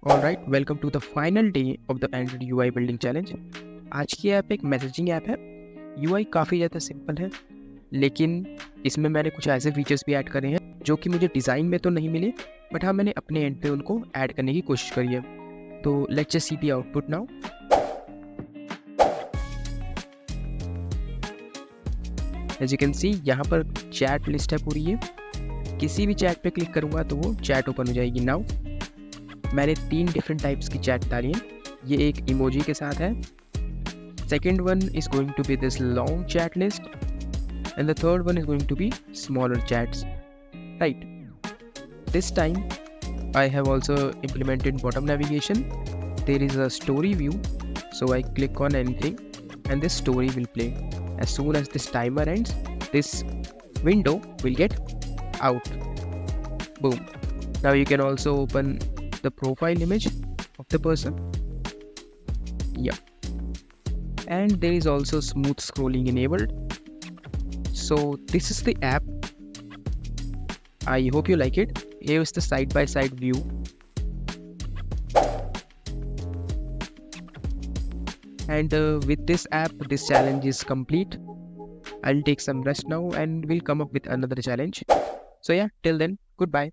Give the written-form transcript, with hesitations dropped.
Alright, welcome to the final day of the Android UI building challenge. आज की app एक messaging app है। UI काफ़ी ज़्यादा सिंपल है, लेकिन इसमें मैंने कुछ ऐसे फीचर्स भी ऐड करे हैं जो कि मुझे डिज़ाइन में तो नहीं मिले, बट हाँ मैंने अपने एंड पे उनको ऐड करने की कोशिश करी है। तो let's just see the output now. As you can see यहाँ पर चैट लिस्ट है पूरी। ये किसी भी चैट पे क्लिक करूँगा तो वो चैट ओपन हो जाएगी। नाउ मैंने 3 डिफरेंट टाइप्स की चैट डाली हैं। ये एक इमोजी के साथ है, second one is going to be this long chat list, and the third one is going to be smaller chats, right. This time I have also implemented bottom navigation. There is a story view, so I click on anything and this story will play. As soon as this timer ends, this window will get out. Boom. Now you can also open the profile image of the person. Yeah. And there is also smooth scrolling enabled. So this is the app. I hope you like it. Here is the side-by-side view. And with this app, this challenge is complete. I'll take some rest now and we'll come up with another challenge. So yeah, till then, goodbye.